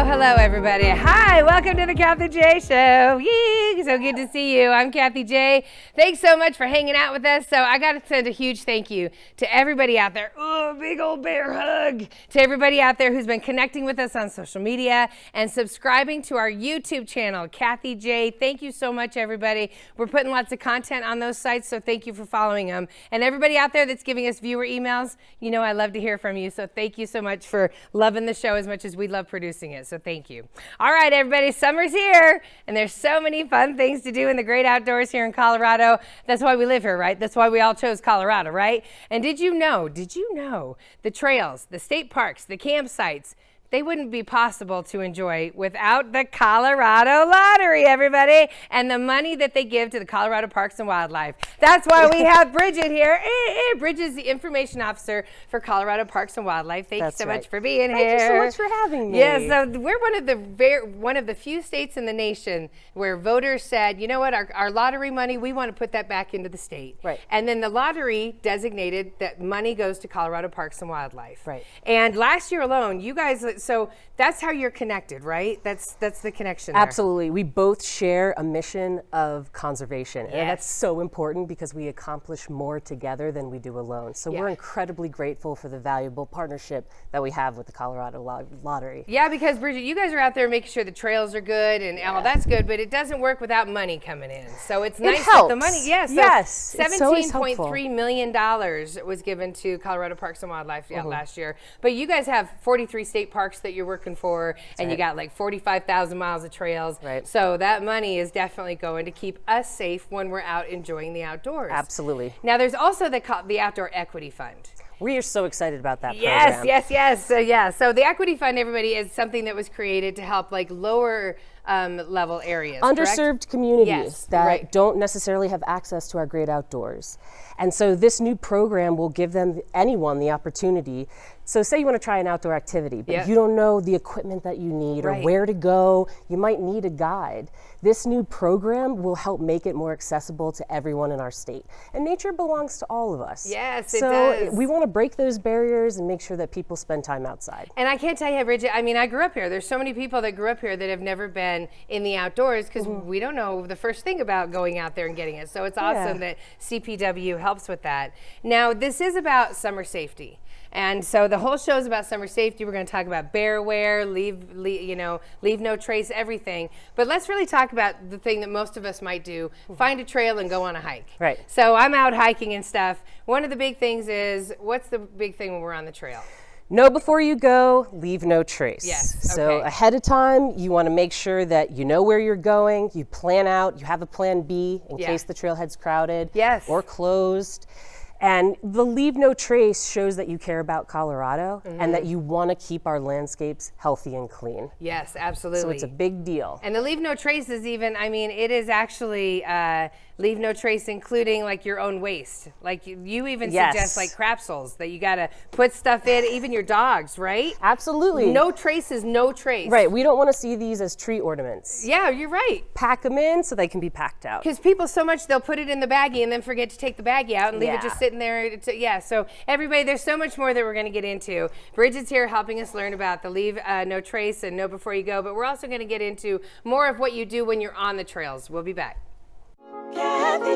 Hello, everybody. Hi, welcome to the Kathie J Show. Yee! So good to see you. I'm Kathie J. Thanks so much for hanging out with us. So I got to send a huge thank you to everybody out there. Oh, big old bear hug. To everybody out there who's been connecting with us on social media and subscribing to our YouTube channel, Kathie J. Thank you so much, everybody. We're putting lots of content on those sites, so thank you for following them. And everybody out there that's giving us viewer emails, you know I love to hear from you. So thank you so much for loving the show as much as we love producing it. So thank you. All right, everybody, summer's here, and there's so many fun things to do in the great outdoors here in Colorado. That's why we live here, right? That's why we all chose Colorado, right? And did you know the trails, the state parks, the campsites, they wouldn't be possible to enjoy without the Colorado Lottery, everybody, and the money that they give to the Colorado Parks and Wildlife. That's why we have Bridget here. Bridget's the information officer for Colorado Parks and Wildlife. Thank you so much for being here. Thank you so much for having me. Yeah, so we're one of the few states in the nation where voters said, you know what, our lottery money, we want to put that back into the state. Right. And then the lottery designated that money goes to Colorado Parks and Wildlife. Right. And last year alone, you guys, so that's how you're connected, right? That's the connection there. Absolutely. We both share a mission of conservation. Yes. And that's so important because we accomplish more together than we do alone. So we're incredibly grateful for the valuable partnership that we have with the Colorado Lottery. Yeah, because Bridget, you guys are out there making sure the trails are good and all that's good, but it doesn't work without money coming in. So it's nice that the money, yes, $17.3 million was given to Colorado Parks and Wildlife last year. But you guys have 43 state parks that you're working for, and you got like 45,000 miles of trails. Right. So that money is definitely going to keep us safe when we're out enjoying the outdoors. Absolutely. Now there's also the Outdoor Equity Fund. We are so excited about that program. Yes. So the Equity Fund, everybody, is something that was created to help like lower level areas, underserved communities that don't necessarily have access to our great outdoors. And so this new program will give anyone the opportunity. So say you want to try an outdoor activity, but you don't know the equipment that you need or where to go, you might need a guide. This new program will help make it more accessible to everyone in our state. And nature belongs to all of us. Yes, it does. So we want to break those barriers and make sure that people spend time outside. And I can't tell you, Bridget, I mean, I grew up here. There's so many people that grew up here that have never been in the outdoors because we don't know the first thing about going out there and getting it. So it's awesome that CPW helps with that. Now, this is about summer safety. And so the whole show is about summer safety. We're going to talk about bear wear, leave no trace, everything. But let's really talk about the thing that most of us might do, find a trail and go on a hike. Right. So I'm out hiking and stuff. One of the big things is, what's the big thing when we're on the trail? Know before you go, leave no trace. Yes. So ahead of time, you want to make sure that you know where you're going, you plan out, you have a plan B in case the trailhead's crowded or closed. And the leave no trace shows that you care about Colorado and that you want to keep our landscapes healthy and clean. Yes, absolutely. So it's a big deal. And the leave no trace is even, I mean, it is actually leave no trace including like your own waste. Like you even suggest like crapsules that you got to put stuff in, even your dogs, right? Absolutely. No trace is no trace. Right, we don't want to see these as tree ornaments. Yeah, you're right. Pack them in so they can be packed out. Because people so much, they'll put it in the baggie and then forget to take the baggie out and leave it just sitting there. So everybody, there's so much more that we're going to get into. Bridget's here helping us learn about the leave no trace and know before you go, but we're also going to get into more of what you do when you're on the trails. We'll be back. The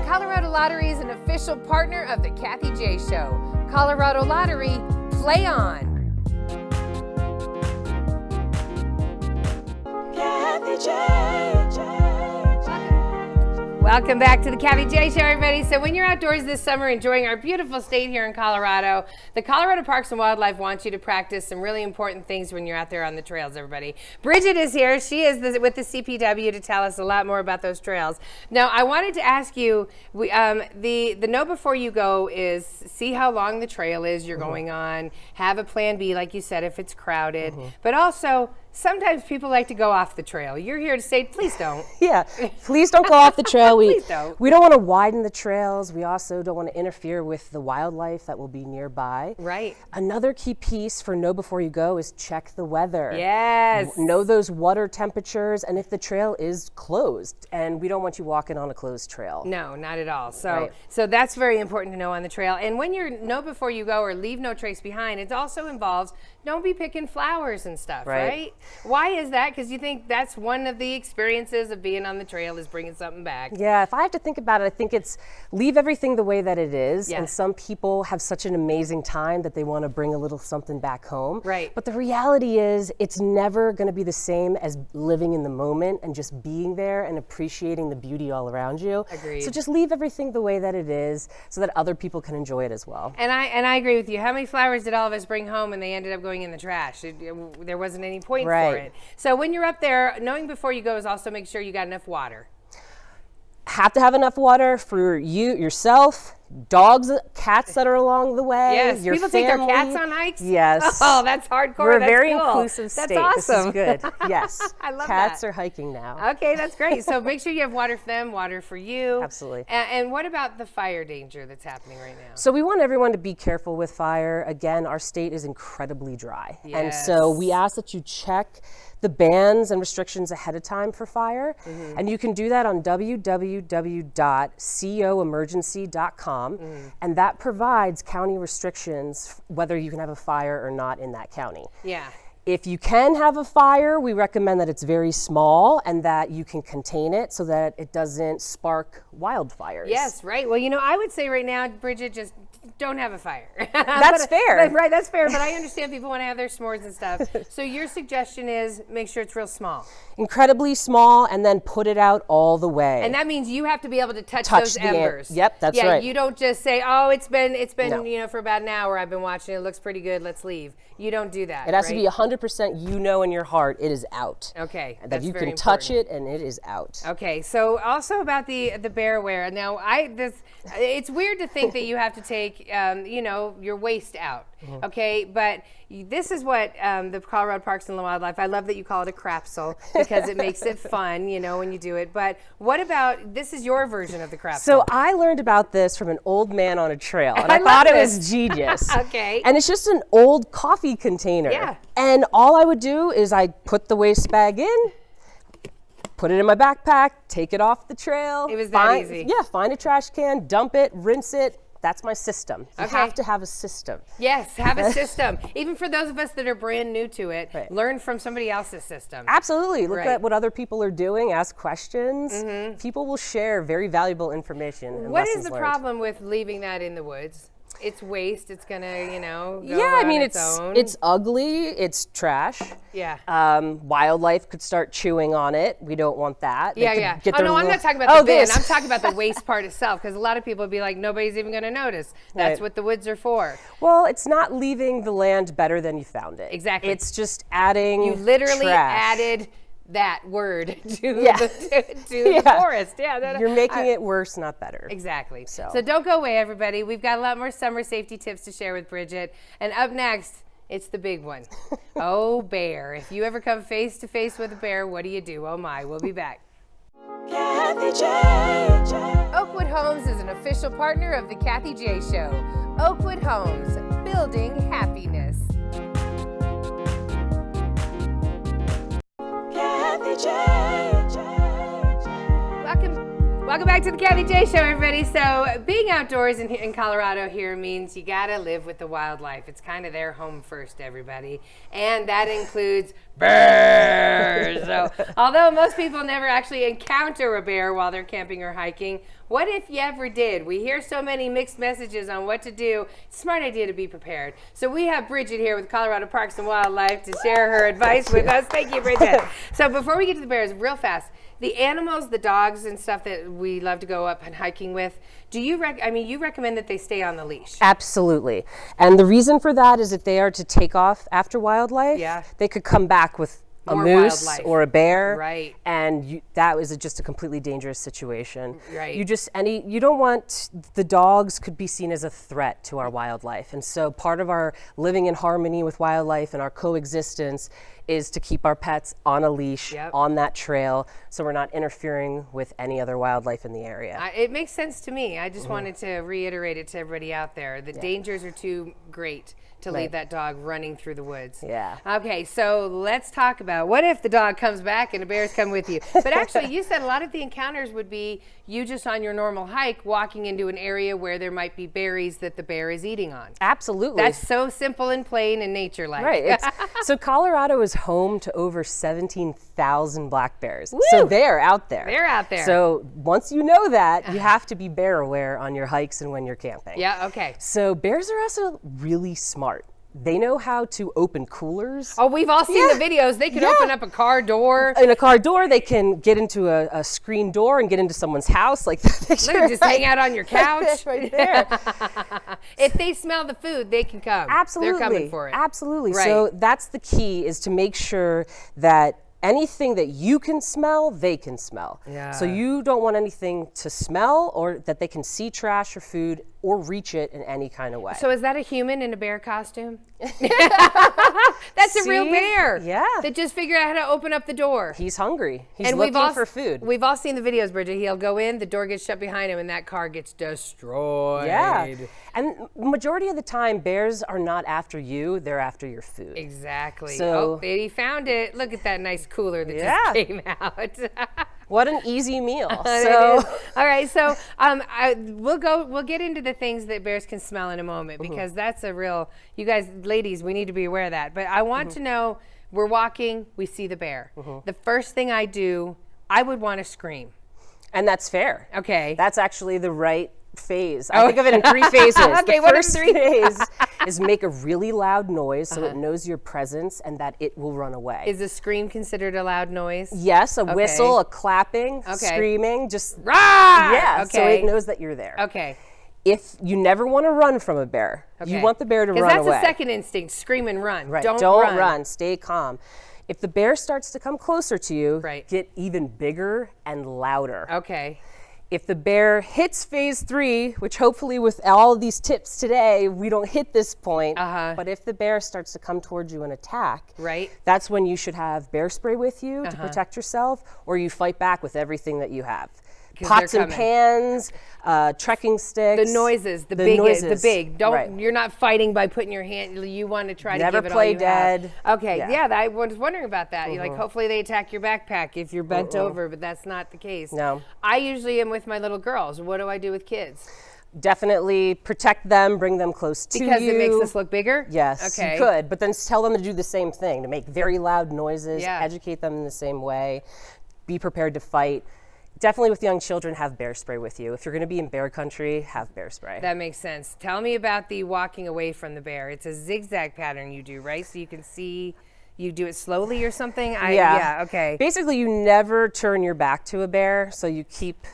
Colorado Lottery is an official partner of the Kathie J Show. Colorado Lottery, play on. Kathie J. Welcome back to the Kathie J Show, everybody. So when you're outdoors this summer enjoying our beautiful state here in Colorado, the Colorado Parks and Wildlife wants you to practice some really important things when you're out there on the trails, everybody. Bridget is here. She is with the CPW to tell us a lot more about those trails. Now, I wanted to ask you, the know before you go is see how long the trail is you're going on, have a plan B, like you said, if it's crowded, but also sometimes people like to go off the trail. You're here to say, please don't. Yeah, please don't go off the trail. Please don't. We don't want to widen the trails. We also don't want to interfere with the wildlife that will be nearby. Right. Another key piece for know before you go is check the weather. Yes. Know those water temperatures and if the trail is closed. And we don't want you walking on a closed trail. No, not at all. So, Right. so that's very important to know on the trail. And when you're know before you go or leave no trace behind, it also involves don't be picking flowers and stuff, right? Why is that? Because you think that's one of the experiences of being on the trail is bringing something back. Yeah, if I have to think about it, I think it's leave everything the way that it is. Yeah. And some people have such an amazing time that they want to bring a little something back home. Right. But the reality is it's never going to be the same as living in the moment and just being there and appreciating the beauty all around you. Agreed. So just leave everything the way that it is so that other people can enjoy it as well. And I agree with you. How many flowers did all of us bring home and they ended up going in the trash? There wasn't any point for it. So when you're up there, knowing before you go is also make sure you got enough water. Have to have enough water for you, yourself, dogs, cats that are along the way. Yes, your people family. take their cats on hikes. Yes. Oh, that's hardcore. We're a That's very cool. inclusive That's state. awesome. This is good. Yes. I love Cats that. are hiking now. Okay, that's great. So make sure you have water for them, water for you. Absolutely. And what about the fire danger that's happening right now? So we want everyone to be careful with fire. Again, our state is incredibly dry. Yes. And so we ask that you check the bans and restrictions ahead of time for fire. And you can do that on www.coemergency.com. And that provides county restrictions, whether you can have a fire or not in that county. Yeah. If you can have a fire, we recommend that it's very small and that you can contain it so that it doesn't spark wildfires. Yes, right. Well, I would say right now, Bridget, just don't have a fire. That's fair. Right, that's fair. But I understand people want to have their s'mores and stuff. So your suggestion is make sure it's real small. Incredibly small, and then put it out all the way. And that means you have to be able to touch those the embers. Yep, that's yeah, right. You don't just say, oh, it's been No. for about an hour I've been watching. It looks pretty good. Let's leave. You don't do that. It has right? to be 100% you know in your heart it is out. Okay. That That's you very can touch important. it and it is out. Okay, so also about the bear wear. Now, it's weird to think that you have to take, your waist out. Okay, but this is what the Colorado Parks and Wildlife. I love that you call it a crapsule because it makes it fun, when you do it. But what about this? Is your version of the crapsule? So I learned about this from an old man on a trail, and I I thought love it this. was genius. Okay. And it's just an old coffee container. Yeah. And all I would do is I put the waste bag in, put it in my backpack, take it off the trail. It was that easy. Yeah, find a trash can, dump it, rinse it. That's my system. You Okay. have to have a system. Yes, have a system. Even for those of us that are brand new to it, Right. learn from somebody else's system. Absolutely. Look Right. at what other people are doing, ask questions. People will share very valuable information and What lessons is the learned. problem with leaving that in the woods? It's waste. It's gonna, go Yeah, I mean, on its own. it's ugly. It's trash. Yeah. Wildlife could start chewing on it. We don't want that. They Yeah, could yeah. get Oh, their no, I'm little- not talking about the bin. this. I'm talking about the waste part itself, because a lot of people would be like, nobody's even going to notice. That's Right. what the woods are for. Well, it's not leaving the land better than you found it. Exactly. It's just adding You literally trash. added that word to, Yeah. the forest. Yeah, You're making it worse, not better. Exactly. So So. don't go away, everybody. We've got a lot more summer safety tips to share with Bridget. And up next, it's the big one. Oh, bear. If you ever come face to face with a bear, what do you do? Oh, my. We'll be back. Kathie J. Oakwood Homes is an official partner of the Kathie J Show. Oakwood Homes, building happiness. Kathie J. Welcome back to the Kathie J Show, everybody. So being outdoors in Colorado here means you gotta live with the wildlife. It's kind of their home first, everybody. And that includes bears. So although most people never actually encounter a bear while they're camping or hiking, what if you ever did? We hear so many mixed messages on what to do. Smart idea to be prepared. So we have Bridget here with Colorado Parks and Wildlife to share her advice with us. Thank you, Bridget. So before we get to the bears, real fast, the animals, the dogs and stuff that we love to go up and hiking with, do you you recommend that they stay on the leash? Absolutely. And the reason for that is if they are to take off after wildlife, Yeah. they could come back with a More moose wildlife. or a bear. Right. And that was just a completely dangerous situation. Right. You don't want, the dogs could be seen as a threat to our wildlife. And so part of our living in harmony with wildlife and our coexistence is to keep our pets on a leash, on that trail, so we're not interfering with any other wildlife in the area. It makes sense to me. I just wanted to reiterate it to everybody out there. The dangers are too great to leave that dog running through the woods. Yeah. Okay, so let's talk about what if the dog comes back and the bears come with you. But actually, you said a lot of the encounters would be you just on your normal hike walking into an area where there might be berries that the bear is eating on. Absolutely. That's so simple and plain and nature-like. Right. So Colorado is home to over 17,000 black bears. Woo! So they're out there. They're out there. So once you know that, you have to be bear aware on your hikes and when you're camping. Yeah, okay. So bears are also really smart. They know how to open coolers. Oh, we've all seen the videos. They can open up a car door. In a car door, they can get into a screen door and get into someone's house. Like that picture. Look, just hang out on your couch. Right there. If they smell the food, they can come. Absolutely. They're coming for it. Absolutely. Right. So that's the key, is to make sure that anything that you can smell, they can smell. Yeah. So you don't want anything to smell or that they can see trash or food or reach it in any kind of way. So is that a human in a bear costume? That's a real See? bear. Yeah. That just figured out how to open up the door. He's hungry. He's And looking for food. We've all seen the videos, Bridget. He'll go in, the door gets shut behind him, and that car gets destroyed. Yeah. And majority of the time, bears are not after you, they're after your food. Exactly. So- he found it. Look at that nice cooler that Yeah. just came out. What an easy meal. It So is. All right, so we'll get into the things that bears can smell in a moment, because that's a real, you guys, ladies, we need to be aware of that. But I want to know, we're walking, we see the bear. The first thing I do, I would want to scream. and that's fair. Okay. That's actually the right phase. I think of it in 3 phases. Okay, the what are first 3? phase is make a really loud noise so it knows your presence and that it will run away. Is a scream considered a loud noise? Yes, a whistle, a clapping, Okay. screaming, just Rah! yeah, so Okay. it knows that you're there. Okay. If you never want to run from a bear, you want the bear to run Because away. that's a second instinct, scream and run. Right. Don't run. Stay calm. If the bear starts to come closer to you, get even bigger and louder. Okay. If the bear hits phase 3, which hopefully with all of these tips today, we don't hit this point, but if the bear starts to come towards you and attack, that's when you should have bear spray with you to protect yourself, or you fight back with everything that you have. Pots and pans, trekking sticks. The noises, the big. Don't, you're not fighting by putting your hand, you want to try to give it all you dead. have. Okay, yeah, I was wondering about that. You're like, hopefully they attack your backpack if you're bent over, but that's not the case. No. I usually am with my little girls. What do I do with kids? Definitely protect them, bring them close to you. Because it makes us look bigger? Yes, you could, but then tell them to do the same thing, to make very loud noises, educate them in the same way, be prepared to fight. Definitely with young children, have bear spray with you. If you're going to be in bear country, have bear spray. That makes sense. Tell me about the walking away from the bear. It's a zigzag pattern you do, right? So you can see, you do it slowly or something? Yeah, okay. Basically, you never turn your back to a bear, so you keep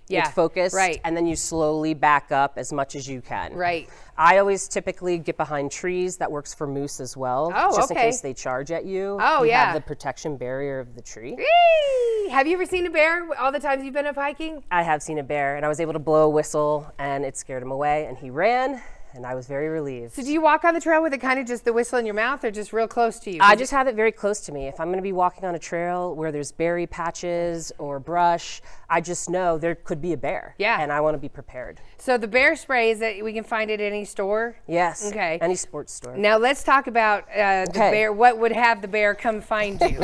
it focused, and then you slowly back up as much as you can. Right. I always typically get behind trees. That works for moose as well, just in case they charge at you. You have the protection barrier of the tree. Whee! Have you ever seen a bear all the times you've been up hiking? I have seen a bear, and I was able to blow a whistle, and it scared him away, and he ran, and I was very relieved. So do you walk on the trail with it kind of just the whistle in your mouth, or just real close to you? I just have it very close to me. If I'm going to be walking on a trail where there's berry patches or brush, I just know there could be a bear. Yeah. And I want to be prepared. So the bear spray, is that we can find it at any store? Yes. Okay. Any sports store. Now let's talk about the bear. What would have the bear come find you?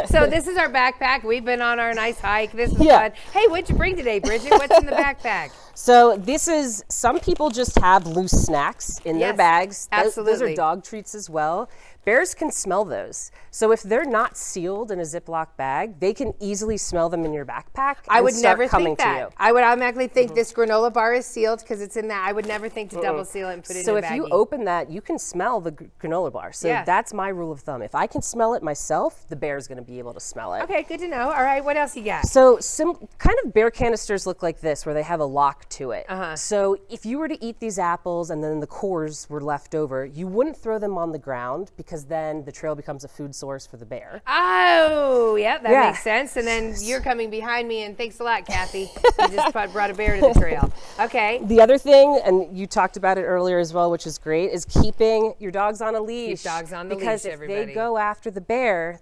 So this is our backpack. We've been on our nice hike. This is fun. Hey, what'd you bring today, Bridget? What's in the backpack? So this is, some people just have loose snacks in their bags. Absolutely. Those are dog treats as well. Bears can smell those. So if they're not sealed in a Ziploc bag, they can easily smell them in your backpack. I would never coming think that. To you. I would automatically think this granola bar is sealed because it's in that. I would never think to double seal it and put it in a baggie. So if you open that, you can smell the granola bar. So that's my rule of thumb. If I can smell it myself, the bear's going to be able to smell it. Okay, good to know. All right, what else you got? So kind of bear canisters look like this, where they have a lock to it. So if you were to eat these apples and then the cores were left over, you wouldn't throw them on the ground because because then the trail becomes a food source for the bear. Oh, yeah, that makes sense. And then you're coming behind me, and thanks a lot, Kathie. You just brought a bear to the trail. Okay. The other thing, and you talked about it earlier as well, which is great, is keeping your dogs on a leash. Keep dogs on the because leash, if they go after the bear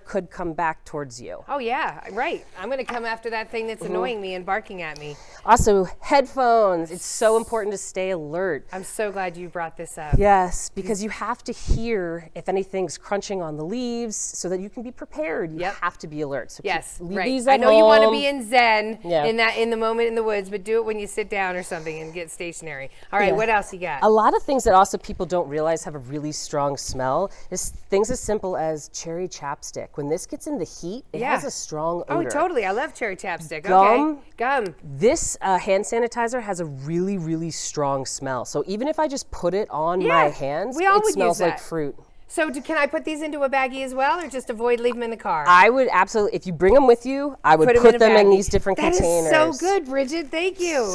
could come back towards you. Oh, yeah, right. I'm going to come after that thing that's annoying me and barking at me. Also, headphones. It's so important to stay alert. I'm so glad you brought this up. Yes, because you have to hear if anything's crunching on the leaves so that you can be prepared. You have to be alert. So leave these at I know home. you want to be in Zen in the moment in the woods, but do it when you sit down or something and get stationary. All right, what else you got? A lot of things that also people don't realize have a really strong smell is things as simple as cherry chapstick. When this gets in the heat, it has a strong odor. Oh, totally. I love cherry chapstick. Gum. Okay. Gum. This hand sanitizer has a really, really strong smell. So even if I just put it on my hands, it smells like fruit. So can I put these into a baggie as well, or just avoid leaving them in the car? I would absolutely, if you bring them with you, I would put them in these different containers. That is so good, Bridget. Thank you.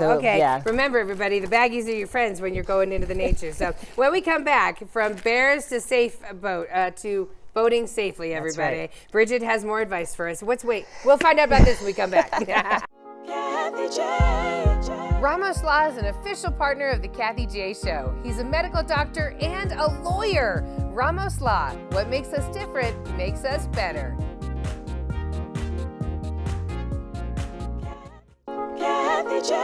Remember, everybody, the baggies are your friends when you're going into the nature. So when we come back, from bears to safe boat, to boating safely, everybody. Right. Bridget has more advice for us. We'll find out about this when we come back. Kathie J. Ramos Law is an official partner of the Kathie J Show. He's a medical doctor and a lawyer. Ramos Law, what makes us different makes us better. Kathie J.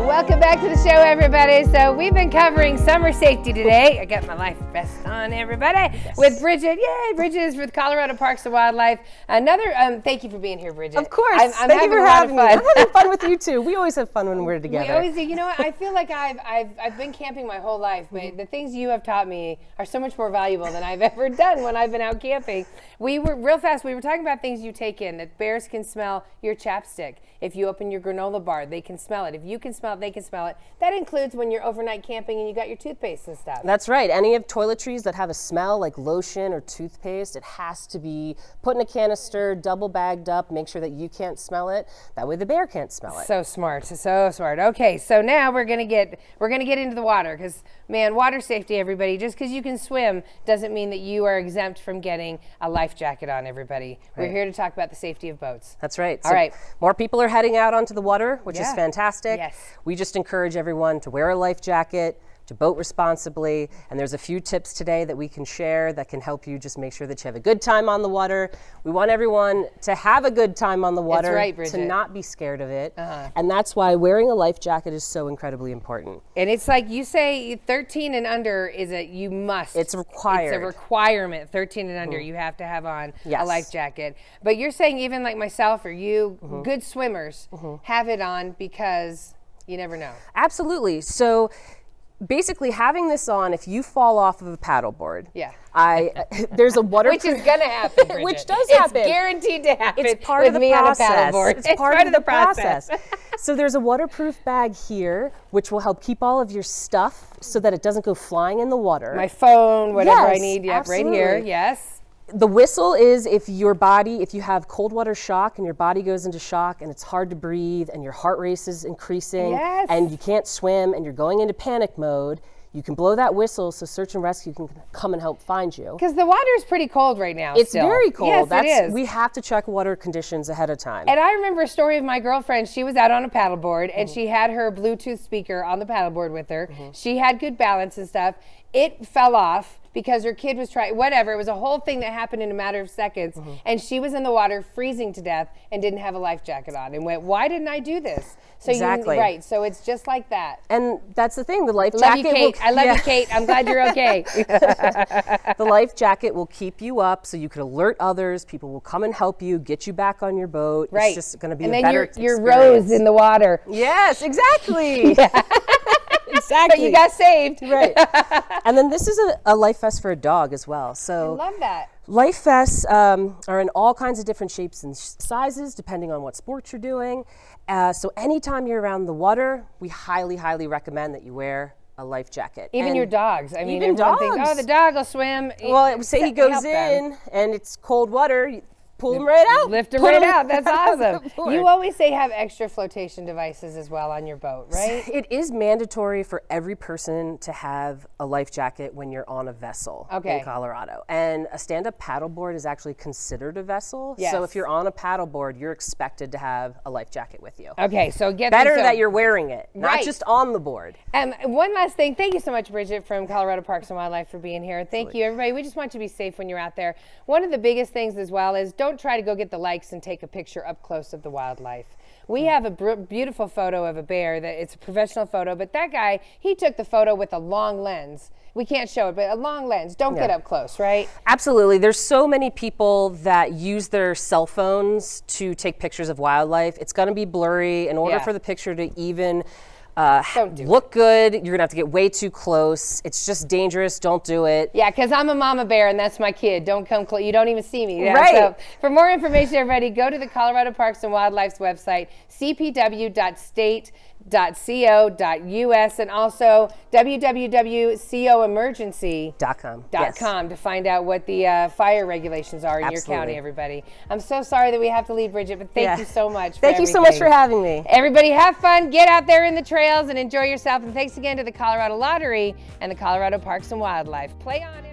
Welcome back to the show, everybody. So we've been covering summer safety today. I got my life vest on, everybody, with Bridget. Yay, Bridget is with Colorado Parks and Wildlife. Thank you for being here, Bridget. Of course. I'm Thank you for having me. fun. I'm having fun with you too. We always have fun when we're together. We always do. You know what? I feel like I've been camping my whole life, but the things you have taught me are so much more valuable than I've ever done when I've been out camping. We were talking about things you take in, that bears can smell your chapstick. If you open your granola bar, they can smell it. If you can smell it, they can smell it. That includes when you're overnight camping and you got your toothpaste and stuff. That's right. Any of toiletries that have a smell like lotion or toothpaste, it has to be put in a canister, double bagged up, make sure that you can't smell it. That way the bear can't smell it. So smart, so smart. Okay, so now we're gonna get into the water, because man, water safety, everybody. Just because you can swim doesn't mean that you are exempt from getting a life jacket on, everybody. Right. We're here to talk about the safety of boats. That's right. All right. More people are heading out onto the water, which is fantastic. Yes. We just encourage everyone to wear a life jacket, to boat responsibly, and there's a few tips today that we can share that can help you just make sure that you have a good time on the water. We want everyone to have a good time on the water, that's right, Bridget. To not be scared of it, and that's why wearing a life jacket is so incredibly important. And it's like you say, 13 and under is you must. It's required. It's a requirement. 13 and under, you have to have on a life jacket. But you're saying even like myself or you, good swimmers, have it on because you never know. Absolutely. So basically having this on, if you fall off of a paddleboard, there's a waterproof... Which is going to happen, Bridget. Which does happen. It's guaranteed to happen. It's part of the process. It's part of the process. So there's a waterproof bag here, which will help keep all of your stuff so that it doesn't go flying in the water. My phone, whatever I need, absolutely. right here, yes. The whistle is if you have cold water shock and your body goes into shock and it's hard to breathe and your heart rate is increasing and you can't swim and you're going into panic mode, you can blow that whistle so search and rescue can come and help find you. Because the water is pretty cold right now. It's very cold. Yes, it is. We have to check water conditions ahead of time. And I remember a story of my girlfriend. She was out on a paddleboard and she had her Bluetooth speaker on the paddleboard with her. She had good balance and stuff. It fell off because her kid was trying, whatever. It was a whole thing that happened in a matter of seconds. And she was in the water freezing to death and didn't have a life jacket on and went, why didn't I do this? So exactly. Right, so it's just like that. And that's the thing, the life love jacket you, Kate. I love you, Kate. I'm glad you're okay. The life jacket will keep you up so you can alert others. People will come and help you, get you back on your boat. Right. It's just going to be and a then better experience. you're Rose in the water. Yes, exactly. Exactly. But you got saved. Right. And then this is a life vest for a dog as well. So I love that. Life vests are in all kinds of different shapes and sizes depending on what sport you're doing. So anytime you're around the water, we highly, highly recommend that you wear a life jacket. Even your dogs. I mean, even everyone dogs. thinks, oh, the dog will swim. Well, say he goes in and it's cold water, pull them right out. Lift them right out. That's awesome. You always say have extra flotation devices as well on your boat, right? It is mandatory for every person to have a life jacket when you're on a vessel in Colorado. And a stand-up paddleboard is actually considered a vessel. Yes. So if you're on a paddleboard, you're expected to have a life jacket with you. Okay, so better that you're wearing it, not just on the board. And one last thing, thank you so much, Bridget from Colorado Parks and Wildlife, for being here. Thank you, everybody. We just want you to be safe when you're out there. One of the biggest things as well is don't try to go get the likes and take a picture up close of the wildlife. We have a beautiful photo of a bear that it's a professional photo, but that guy, he took the photo with a long lens. We can't show it, but a long lens. Don't get up close, right? Absolutely. There's so many people that use their cell phones to take pictures of wildlife. It's going to be blurry. In order for the picture to even look good, you're going to have to get way too close. It's just dangerous. Don't do it. Yeah, because I'm a mama bear and that's my kid. Don't come close. You don't even see me. Yeah? Right. So for more information, everybody, go to the Colorado Parks and Wildlife's website, cpw.state.co.us, and also www.coemergency.com to find out what the fire regulations are in your county, everybody. I'm so sorry that we have to leave, Bridget, but thank you so much for Thank you so much for having me. Everybody have fun, get out there in the trails and enjoy yourself, and thanks again to the Colorado Lottery and the Colorado Parks and Wildlife. Play on it.